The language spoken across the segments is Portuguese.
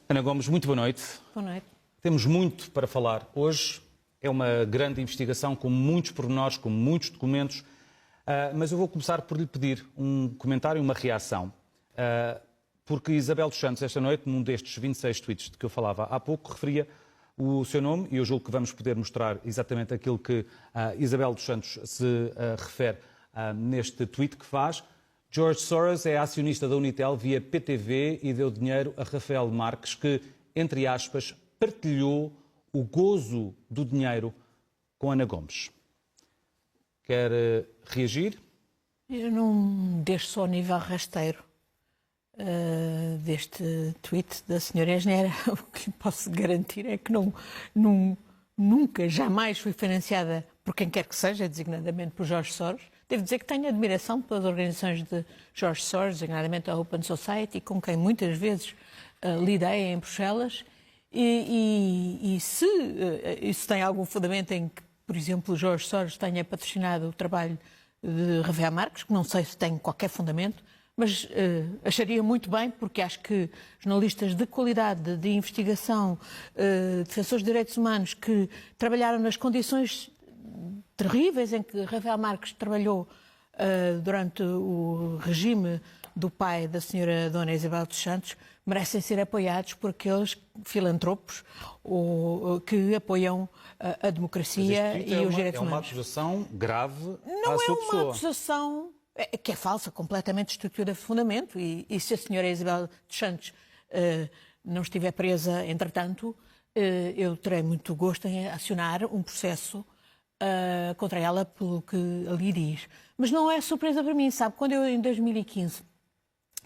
Ana Gomes, muito boa noite. Boa noite. Temos muito para falar hoje. É uma grande investigação com muitos pormenores, com muitos documentos, mas eu vou começar por lhe pedir um comentário, uma reação. Porque Isabel dos Santos, esta noite, num destes 26 tweets de que eu falava há pouco, referia o seu nome, e eu julgo que vamos poder mostrar exatamente aquilo que Isabel dos Santos se refere neste tweet que faz. George Soros é acionista da Unitel via PTV e deu dinheiro a Rafael Marques, que, entre aspas, partilhou o gozo do dinheiro com Ana Gomes. Quer reagir? Eu não deixo só o nível rasteiro deste tweet da senhora engenheira. O que posso garantir é que nunca, jamais fui financiada por quem quer que seja, designadamente por George Soros. Devo dizer que tenho admiração pelas organizações de George Soros, designadamente a Open Society, com quem muitas vezes lidei em Bruxelas. E se isso tem algum fundamento em que, por exemplo, George Soros tenha patrocinado o trabalho de Rafael Marques, que não sei se tem qualquer fundamento, mas acharia muito bem, porque acho que jornalistas de qualidade, de investigação, defensores de direitos humanos, que trabalharam nas condições terríveis em que Rafael Marques trabalhou durante o regime do pai da senhora Dona Isabel dos Santos, merecem ser apoiados por aqueles filantropos que apoiam a democracia e os direitos humanos. É uma acusação grave não à sua pessoa. Não é uma acusação que é falsa, completamente destituída de fundamento, e se a senhora Isabel dos Santos não estiver presa, entretanto, eu terei muito gosto em acionar um processo contra ela pelo que ali diz. Mas não é surpresa para mim, sabe? Quando eu, em 2015,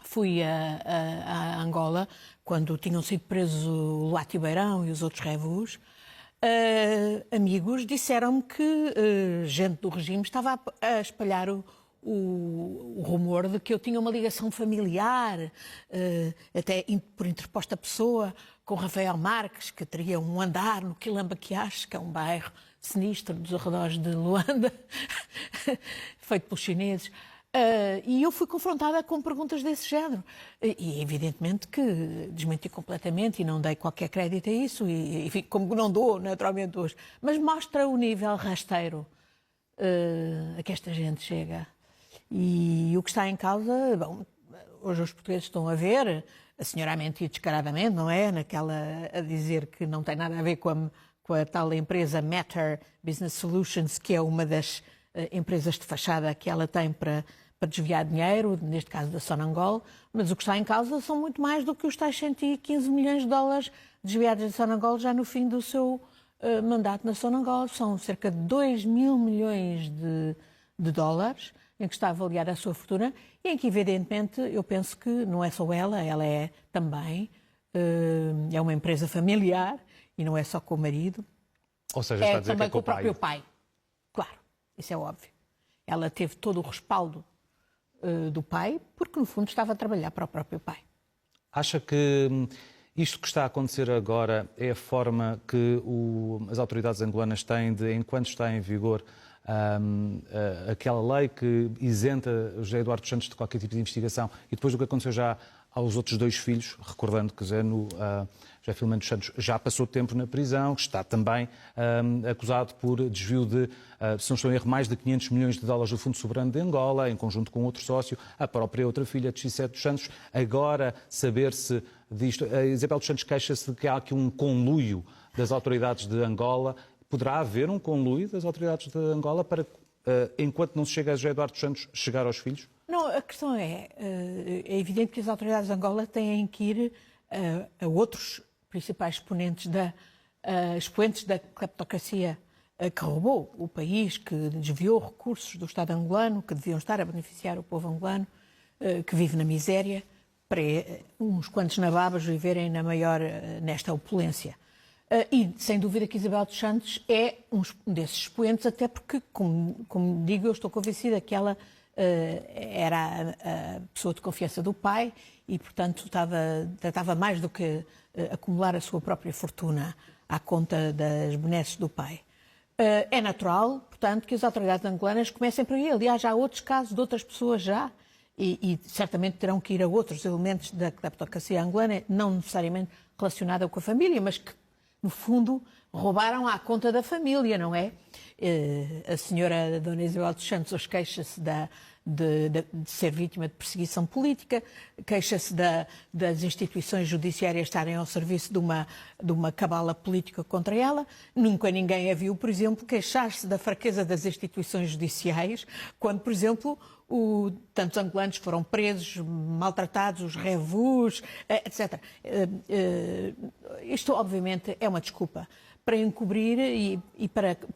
fui a Angola, quando tinham sido presos o Luati Beirão e os outros revus, amigos disseram-me que gente do regime estava a espalhar o rumor de que eu tinha uma ligação familiar, até por interposta pessoa, com Rafael Marques, que teria um andar no Quilamba-Quiache, que é um bairro sinistro dos arredores de Luanda, feito pelos chineses. E eu fui confrontada com perguntas desse género. E evidentemente que desmenti completamente e não dei qualquer crédito a isso, e enfim, como não dou naturalmente hoje. Mas mostra o nível rasteiro a que esta gente chega. E o que está em causa, bom, hoje os portugueses estão a ver, a senhora a mentir descaradamente, não é? Naquela a dizer que não tem nada a ver com a tal empresa Matter Business Solutions, que é uma das empresas de fachada que ela tem para desviar dinheiro, neste caso da Sonangol, mas o que está em causa são muito mais do que os tais 115 milhões de dólares desviados da Sonangol já no fim do seu mandato na Sonangol. São cerca de 2 mil milhões de dólares em que está avaliada a sua fortuna e em que, evidentemente, eu penso que não é só ela é também, é uma empresa familiar e não é só com o marido. Ou seja, está a dizer também que é com o próprio pai. Claro, isso é óbvio. Ela teve todo o respaldo do pai, porque no fundo estava a trabalhar para o próprio pai. Acha que isto que está a acontecer agora é a forma que as autoridades angolanas têm de, enquanto está em vigor aquela lei que isenta José Eduardo dos Santos de qualquer tipo de investigação, e depois do que aconteceu já aos outros dois filhos, recordando que José Filomeno dos Santos já passou tempo na prisão, está também acusado por desvio de, se não estou em erro, mais de 500 milhões de dólares do Fundo Soberano de Angola, em conjunto com outro sócio, a própria outra filha de X7 dos Santos. Agora, saber-se disto, a Isabel dos Santos queixa-se de que há aqui um conluio das autoridades de Angola. Poderá haver um conluio das autoridades de Angola para, enquanto não se chega a José Eduardo dos Santos, chegar aos filhos? Não, a questão é evidente que as autoridades de Angola têm que ir a outros principais expoentes da cleptocracia que roubou o país, que desviou recursos do Estado angolano, que deviam estar a beneficiar o povo angolano, que vive na miséria, para uns quantos nababas viverem nesta opulência. E, sem dúvida, que Isabel dos Santos é um desses expoentes, até porque, como digo, eu estou convencida que ela era a pessoa de confiança do pai e, portanto, tratava mais do que acumular a sua própria fortuna à conta das benesses do pai. É natural, portanto, que as autoridades angolanas comecem por aí. Aliás, há outros casos de outras pessoas já e certamente terão que ir a outros elementos da cleptocracia angolana, não necessariamente relacionada com a família, mas que, no fundo, roubaram à conta da família, não é? A senhora Dona Isabel dos Santos queixa-se de ser vítima de perseguição política, queixa-se das instituições judiciárias estarem ao serviço de uma cabala política contra ela. Nunca ninguém a viu, por exemplo, queixar-se da fraqueza das instituições judiciais, quando, por exemplo, tantos angolanos foram presos, maltratados, os revus, etc. Isto, obviamente, é uma desculpa para encobrir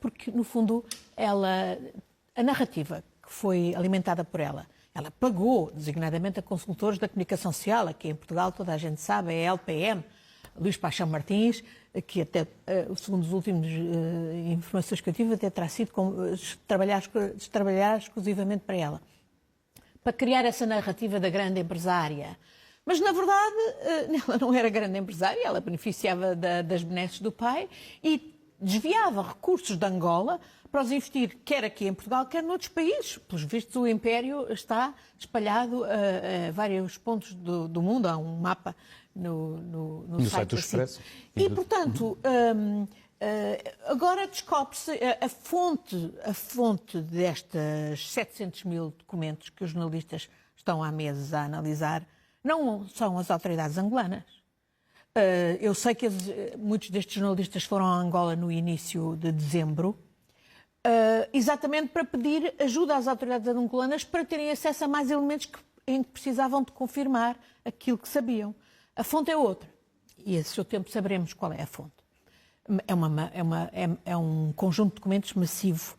porque, no fundo, a narrativa que foi alimentada por ela pagou, designadamente, a consultores da comunicação social, aqui em Portugal, toda a gente sabe, é a LPM, Luís Paixão Martins, que até, segundo as últimas informações que eu tive, até terá sido trabalhar exclusivamente para ela, para criar essa narrativa da grande empresária. Mas, na verdade, ela não era grande empresária, ela beneficiava das benesses do pai e desviava recursos de Angola para os investir, quer aqui em Portugal, quer noutros países. Pelos vistos, o império está espalhado a vários pontos do mundo. Há um mapa no site do Expresso. E, portanto, agora descobre-se a fonte destes 700 mil documentos que os jornalistas estão há meses a analisar, não são as autoridades angolanas. Eu sei que muitos destes jornalistas foram a Angola no início de dezembro, exatamente para pedir ajuda às autoridades angolanas para terem acesso a mais elementos em que precisavam de confirmar aquilo que sabiam. A fonte é outra. E a seu tempo saberemos qual é a fonte. É um conjunto de documentos massivo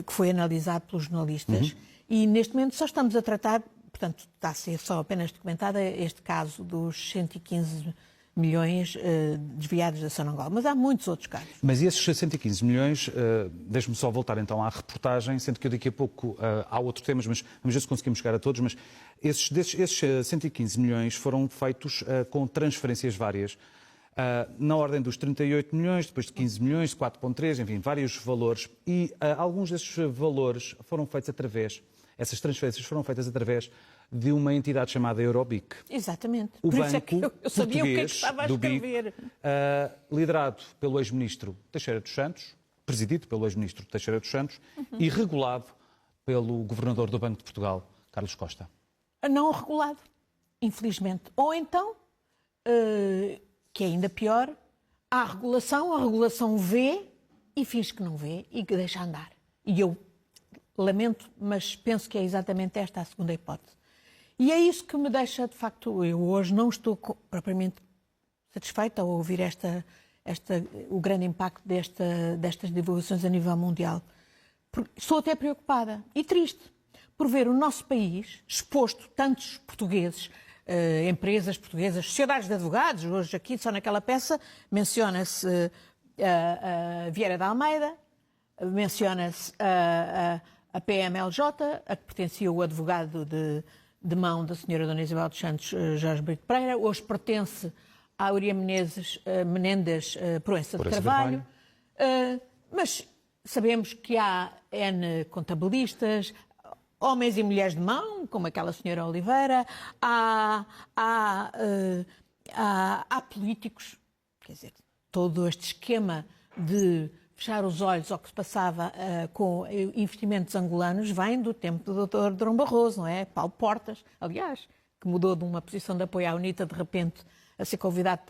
que foi analisado pelos jornalistas e neste momento só estamos a tratar, portanto está a ser só apenas documentada este caso dos 115 milhões desviados da Sonangol, mas há muitos outros casos. Mas esses 115 milhões, deixe-me só voltar então à reportagem, sendo que eu daqui a pouco há outros temas, mas vamos ver se conseguimos chegar a todos, mas esses 115 milhões foram feitos com transferências várias, na ordem dos 38 milhões, depois de 15 milhões, de 4,3, enfim, vários valores, e alguns desses valores foram feitos essas transferências foram feitas através de uma entidade chamada Eurobic. Exatamente. O Por banco isso é que eu sabia o que é que estava a do escrever. BIC, liderado pelo ex-ministro Teixeira dos Santos, presidido pelo ex-ministro Teixeira dos Santos e regulado pelo governador do Banco de Portugal, Carlos Costa. Não regulado, infelizmente. Ou então, que é ainda pior, há a regulação vê e finge que não vê e que deixa andar. E eu lamento, mas penso que é exatamente esta a segunda hipótese. E é isso que me deixa, de facto, eu hoje não estou propriamente satisfeita ao ouvir o grande impacto destas divulgações a nível mundial. Estou até preocupada e triste por ver o nosso país exposto, tantos portugueses, empresas portuguesas, sociedades de advogados, hoje aqui só naquela peça menciona-se a Vieira da Almeida, menciona-se a PMLJ, a que pertencia o advogado de mão da senhora Dona Isabel dos Santos, Jorge Brito Pereira, hoje pertence à Aurea Menendez Proença de Carvalho. Mas sabemos que há N contabilistas, homens e mulheres de mão, como aquela senhora Oliveira, há políticos, quer dizer, todo este esquema de fechar os olhos ao que se passava com investimentos angolanos vem do tempo do Dr. Durão Barroso, não é? Paulo Portas, aliás, que mudou de uma posição de apoio à UNITA, de repente, a ser convidado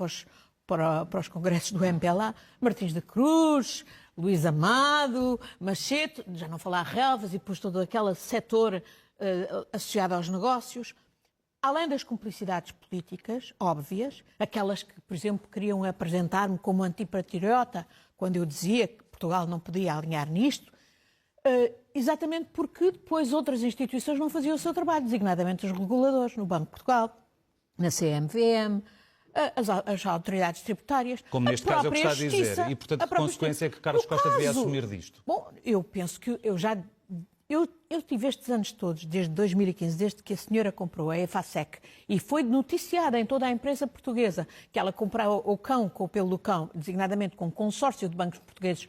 para os congressos do MPLA, Martins da Cruz, Luís Amado, Machete, já não falar relvas e depois todo aquele setor associado aos negócios. Além das cumplicidades políticas óbvias, aquelas que, por exemplo, queriam apresentar-me como antipatriota, quando eu dizia que Portugal não podia alinhar nisto, exatamente porque depois outras instituições não faziam o seu trabalho, designadamente os reguladores, no Banco de Portugal, na CMVM, as autoridades tributárias. Como neste caso é o que está a dizer. E, portanto, a consequência é que Carlos Costa devia assumir disto. Bom, eu penso que eu já eu tive estes anos todos, desde 2015, desde que a senhora comprou a EFASEC, e foi noticiada em toda a imprensa portuguesa que ela comprou o cão com o pelo do cão, designadamente com um consórcio de bancos portugueses,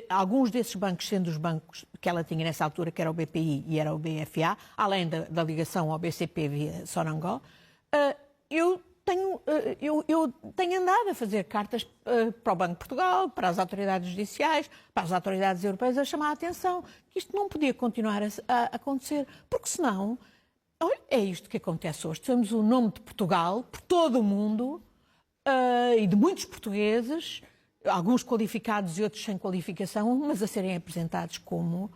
alguns desses bancos sendo os bancos que ela tinha nessa altura, que era o BPI e era o BFA, além da ligação ao BCP via Sonangol. Eu tenho andado a fazer cartas para o Banco de Portugal, para as autoridades judiciais, para as autoridades europeias, a chamar a atenção que isto não podia continuar a acontecer, porque senão, olha, é isto que acontece hoje. Temos o nome de Portugal por todo o mundo e de muitos portugueses, alguns qualificados e outros sem qualificação, mas a serem apresentados como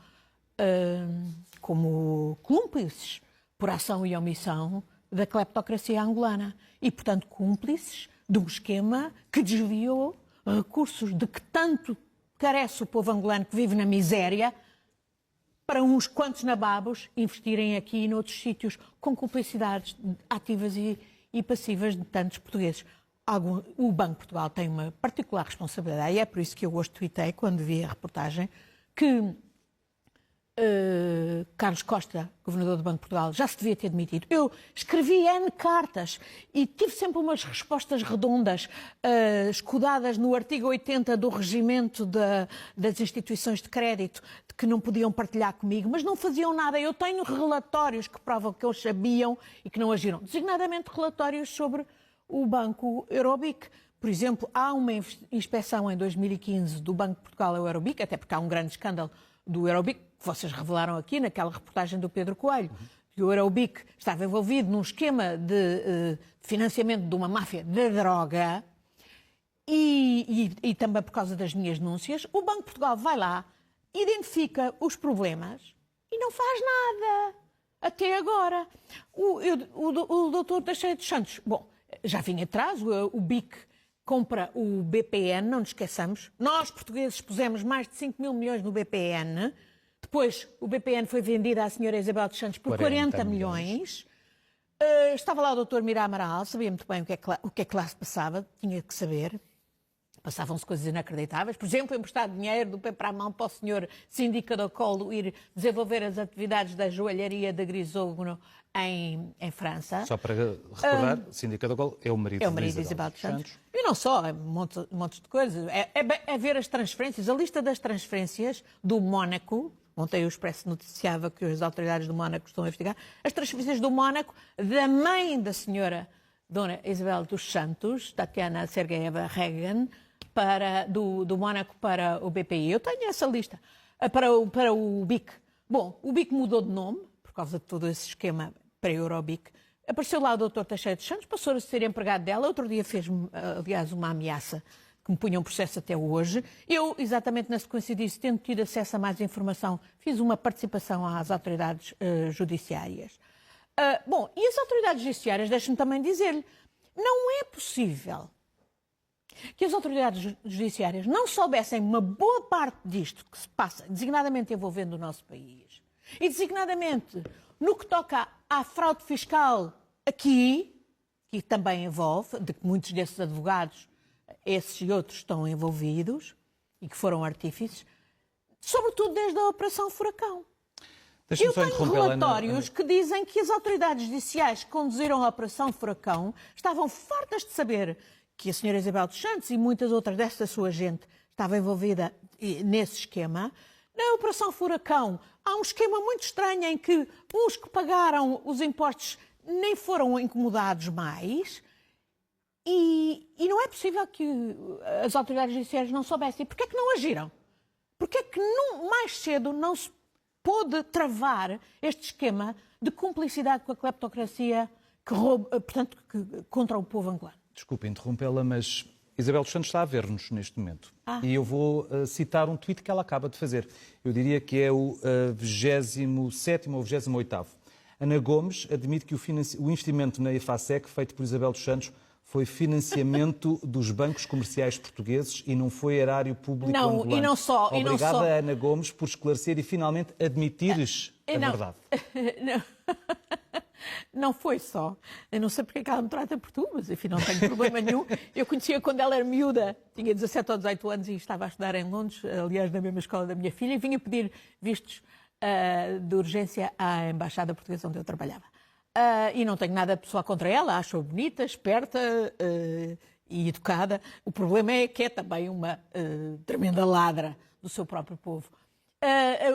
cúmplices por ação e omissão da cleptocracia angolana e, portanto, cúmplices de um esquema que desviou recursos de que tanto carece o povo angolano que vive na miséria para uns quantos nababos investirem aqui e noutros sítios com cumplicidades ativas e passivas de tantos portugueses. O Banco de Portugal tem uma particular responsabilidade e é por isso que eu hoje tuitei, quando vi a reportagem, que Carlos Costa, governador do Banco de Portugal, já se devia ter demitido. Eu escrevi N cartas e tive sempre umas respostas redondas, escudadas no artigo 80 do regimento das instituições de crédito, de que não podiam partilhar comigo, mas não faziam nada. Eu tenho relatórios que provam que eles sabiam e que não agiram. Designadamente relatórios sobre o Banco Eurobic. Por exemplo, há uma inspeção em 2015 do Banco de Portugal ao Eurobic, até porque há um grande escândalo do Eurobic, que vocês revelaram aqui naquela reportagem do Pedro Coelho, que o Eurobic estava envolvido num esquema de financiamento de uma máfia da droga e também por causa das minhas denúncias. O Banco de Portugal vai lá, identifica os problemas e não faz nada até agora. O doutor Teixeira dos Santos, bom, já vinha atrás, o BIC compra o BPN, não nos esqueçamos. Nós, portugueses, pusemos mais de 5 mil milhões no BPN. Depois, o BPN foi vendido à senhora Isabel dos Santos por 40 milhões. Estava lá o doutor Mira Amaral, sabia muito bem o que é que lá se passava, tinha que saber. Passavam-se coisas inacreditáveis. Por exemplo, emprestar dinheiro do pé para a mão para o senhor Síndica do Colo ir desenvolver as atividades da joalharia de Grisogno em França. Só para recordar, Síndica do Colo é o marido de Isabel dos Santos. E não só, montes de coisas. É ver as transferências, a lista das transferências do Mónaco. Ontem o Expresso noticiava que as autoridades do Mónaco estão a investigar. As transferências do Mónaco, da mãe da senhora Dona Isabel dos Santos, Tatiana Sergeyeva Regan, do Mónaco para o BPI. Eu tenho essa lista. Para o BIC. Bom, o BIC mudou de nome, por causa de todo esse esquema para a Eurobic. Apareceu lá o Dr. Teixeira dos Santos, passou a ser empregado dela. Outro dia fez-me, aliás, uma ameaça que me punha um processo até hoje. Eu, exatamente na sequência disso, tendo tido acesso a mais informação, fiz uma participação às autoridades judiciárias. Bom, e as autoridades judiciárias, deixem-me também dizer-lhe, não é possível que as autoridades judiciárias não soubessem uma boa parte disto que se passa, designadamente envolvendo o nosso país, e designadamente no que toca à fraude fiscal aqui, que também envolve, de que muitos desses advogados, esses e outros, estão envolvidos e que foram artífices, sobretudo desde a Operação Furacão. Eu tenho relatórios que dizem que as autoridades judiciais que conduziram a Operação Furacão estavam fartas de saber que a senhora Isabel dos Santos e muitas outras desta sua gente estava envolvida nesse esquema. Na Operação Furacão há um esquema muito estranho em que os que pagaram os impostos nem foram incomodados mais e não é possível que as autoridades judiciais não soubessem. Porquê é que não agiram? Porquê é que mais cedo não se pôde travar este esquema de cumplicidade com a cleptocracia contra o povo angolano? Desculpe interrompê-la, mas Isabel dos Santos está a ver-nos neste momento. E eu vou citar um tweet que ela acaba de fazer. Eu diria que é o 27º ou 28º. Ana Gomes admite que o investimento na EFASEC feito por Isabel dos Santos foi financiamento dos bancos comerciais portugueses e não foi erário público angolano. E não só. Obrigada, Ana Gomes, por esclarecer e finalmente admitires a verdade. Não foi só. Eu não sei porque é que ela me trata por tu, mas enfim, não tenho problema nenhum. Eu conhecia quando ela era miúda, tinha 17 ou 18 anos e estava a estudar em Londres, aliás, na mesma escola da minha filha, e vinha pedir vistos de urgência à Embaixada Portuguesa onde eu trabalhava. E não tenho nada pessoal contra ela, acho-a bonita, esperta e educada. O problema é que é também uma tremenda ladra do seu próprio povo.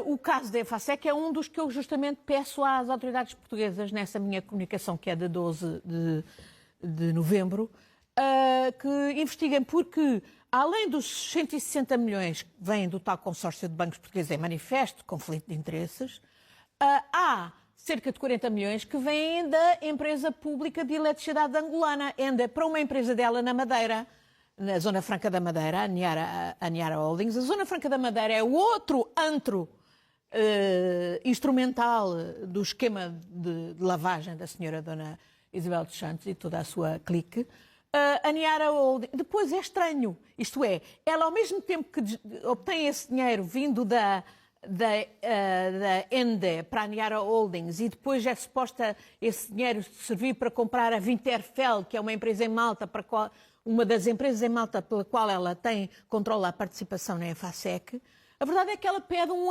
O caso da EFASEC é um dos que eu justamente peço às autoridades portuguesas nessa minha comunicação, que é de 12 de novembro, que investiguem, porque além dos 160 milhões que vêm do tal consórcio de bancos portugueses em manifesto conflito de interesses, há cerca de 40 milhões que vêm da empresa pública de eletricidade angolana, ainda para uma empresa dela na Madeira, na Zona Franca da Madeira, a Niara Holdings. A Zona Franca da Madeira é o outro antro instrumental do esquema de lavagem da senhora Dona Isabel dos Santos e toda a sua clique. A Niara Holdings. Depois é estranho, isto é, ela ao mesmo tempo que obtém esse dinheiro vindo da Ende para a Niara Holdings e depois é suposta esse dinheiro servir para comprar a Winterfell, que é uma empresa em Malta, uma das empresas em Malta pela qual ela controla a participação na EFASEC. A verdade é que ela pede um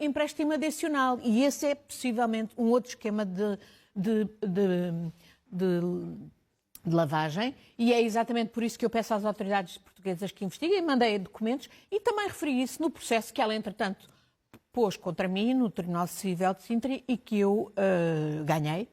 empréstimo adicional e esse é possivelmente um outro esquema de lavagem, e é exatamente por isso que eu peço às autoridades portuguesas que investiguem, mandei documentos e também referi isso no processo que ela, entretanto, pôs contra mim no Tribunal Civil de Sintra e que eu ganhei,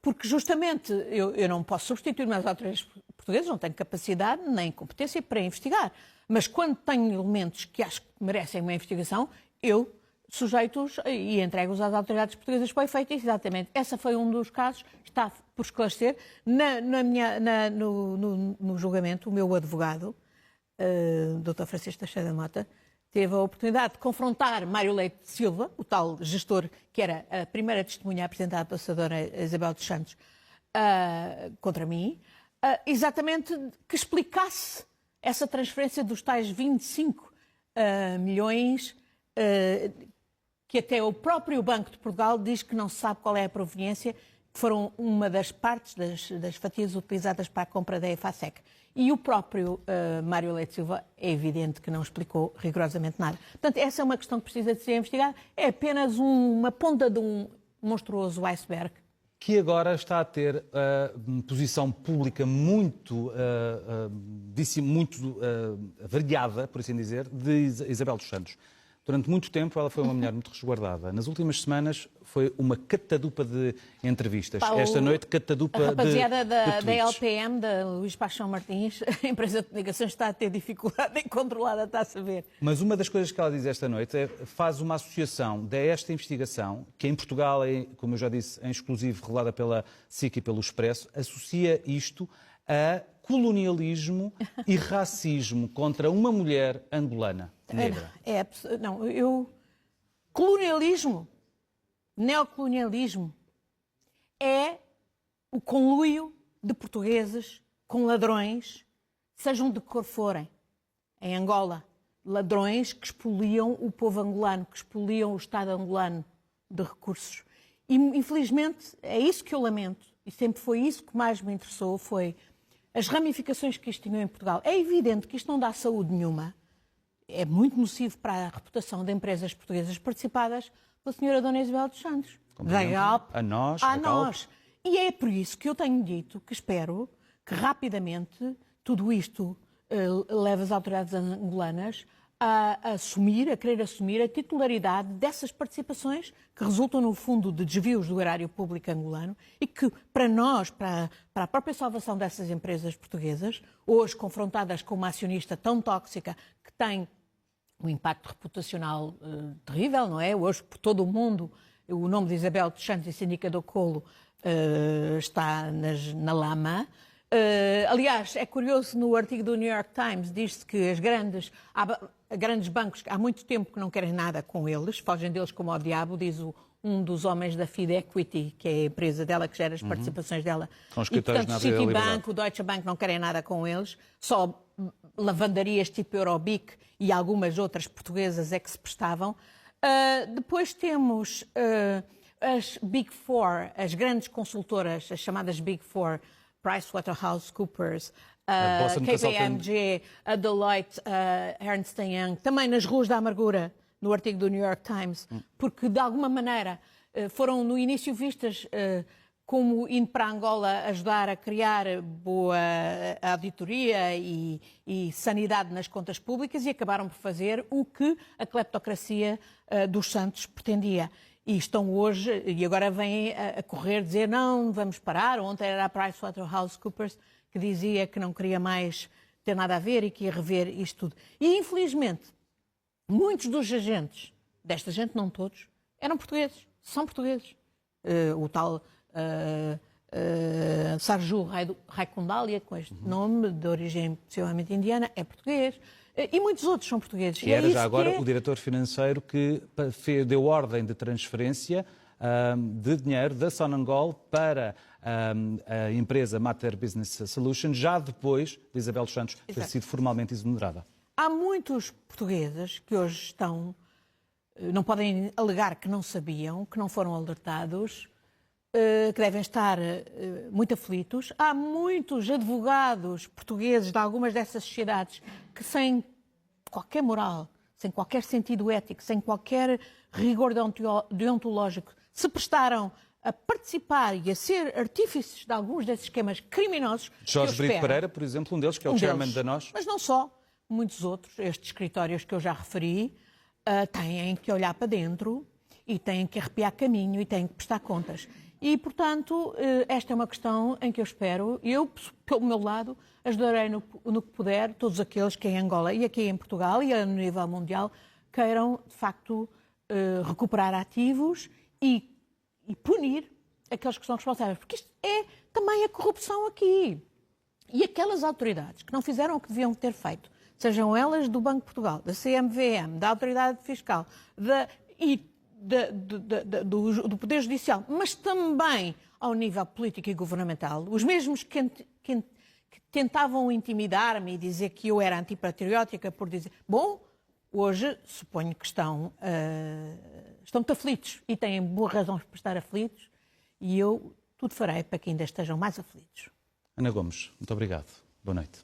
porque justamente eu não posso substituir as autoridades portuguesas, não tenho capacidade nem competência para investigar, mas quando tenho elementos que acho que merecem uma investigação, eu sujeito-os e entrego-os às autoridades portuguesas para o efeito. Exatamente. Esse foi um dos casos, está por esclarecer. No julgamento, o meu advogado, Dr. Francisco Teixeira da Mota, teve a oportunidade de confrontar Mário Leite de Silva, o tal gestor que era a primeira testemunha apresentada pela senadora Isabel dos Santos contra mim, exatamente que explicasse essa transferência dos tais 25 milhões que até o próprio Banco de Portugal diz que não se sabe qual é a proveniência, que foram uma das partes das fatias utilizadas para a compra da EFASEC. E o próprio Mário Leite Silva é evidente que não explicou rigorosamente nada. Portanto, essa é uma questão que precisa de ser investigada. É apenas uma ponta de um monstruoso iceberg. Que agora está a ter uma posição pública muito variada, por assim dizer, de Isabel dos Santos. Durante muito tempo ela foi uma mulher muito resguardada. Nas últimas semanas foi uma catadupa de entrevistas. Esta noite, catadupa de tweets. A rapaziada da LPM, da Luís Paixão Martins, a empresa de comunicações está a ter dificuldade em controlada, está a saber. Mas uma das coisas que ela diz esta noite faz uma associação desta investigação, que em Portugal é, como eu já disse, em exclusivo revelada pela SIC e pelo Expresso, associa isto a colonialismo e racismo contra uma mulher angolana negra. Colonialismo, neocolonialismo, é o conluio de portugueses com ladrões, sejam de que cor forem, em Angola. Ladrões que expoliam o povo angolano, que expoliam o Estado angolano de recursos. E, infelizmente, é isso que eu lamento, e sempre foi isso que mais me interessou, foi as ramificações que isto tinha em Portugal. É evidente que isto não dá saúde nenhuma. É muito nocivo para a reputação de empresas portuguesas participadas pela senhora Dona Isabel dos Santos. Da Galp, a nós. E é por isso que eu tenho dito que espero que rapidamente tudo isto leve as autoridades angolanas a querer assumir a titularidade dessas participações que resultam, no fundo, de desvios do erário público angolano e que, para nós, para a própria salvação dessas empresas portuguesas, hoje confrontadas com uma acionista tão tóxica que tem um impacto reputacional terrível, não é? Hoje, por todo o mundo, o nome de Isabel dos Santos e Síndica do Colo está na lama. Aliás, é curioso, no artigo do New York Times diz-se que há grandes bancos há muito tempo que não querem nada com eles, fogem deles como ao diabo, diz um dos homens da Fidequity, que é a empresa dela, que gera as participações dela. E, portanto, o Citibank, o Deutsche Bank não querem nada com eles, só lavandarias tipo Eurobic e algumas outras portuguesas é que se prestavam. Depois temos as Big Four, as grandes consultoras, as chamadas Big Four, PricewaterhouseCoopers, KPMG, a Deloitte, Ernst & Young, também nas ruas da amargura no artigo do New York Times, porque de alguma maneira foram no início vistas como indo para Angola ajudar a criar boa auditoria e sanidade nas contas públicas e acabaram por fazer o que a cleptocracia dos Santos pretendia. E estão hoje, e agora vêm a correr dizer não, vamos parar. Ontem era a PricewaterhouseCoopers que dizia que não queria mais ter nada a ver e que ia rever isto tudo. E infelizmente, muitos dos agentes, desta gente, não todos, eram portugueses, são portugueses. O tal Sarju Raikondalia, com este nome, de origem possivelmente indiana, é português. E muitos outros são portugueses. E era já agora o diretor financeiro que deu ordem de transferência de dinheiro da Sonangol para a empresa Mater Business Solutions, já depois de Isabel dos Santos ter sido formalmente exonerada. Há muitos portugueses que hoje estão, não podem alegar que não sabiam, que não foram alertados, que devem estar muito aflitos. Há muitos advogados portugueses de algumas dessas sociedades que, sem qualquer moral, sem qualquer sentido ético, sem qualquer rigor deontológico, se prestaram a participar e a ser artífices de alguns desses esquemas criminosos. Jorge Brito Pereira, por exemplo, um deles, que é o chairman da NOS. Mas não só. Muitos outros, estes escritórios que eu já referi, têm que olhar para dentro e têm que arrepiar caminho e têm que prestar contas. E, portanto, esta é uma questão em que eu espero, eu, pelo meu lado, ajudarei no que puder todos aqueles que em Angola e aqui em Portugal e a nível mundial queiram, de facto, recuperar ativos e punir aqueles que são responsáveis. Porque isto é também a corrupção aqui. E aquelas autoridades que não fizeram o que deviam ter feito, sejam elas do Banco de Portugal, da CMVM, da Autoridade Fiscal do Poder Judicial, mas também ao nível político e governamental, os mesmos que tentavam intimidar-me e dizer que eu era antipatriótica por dizer... Bom, hoje suponho que estão muito aflitos e têm boas razões para estar aflitos e eu tudo farei para que ainda estejam mais aflitos. Ana Gomes, muito obrigado. Boa noite.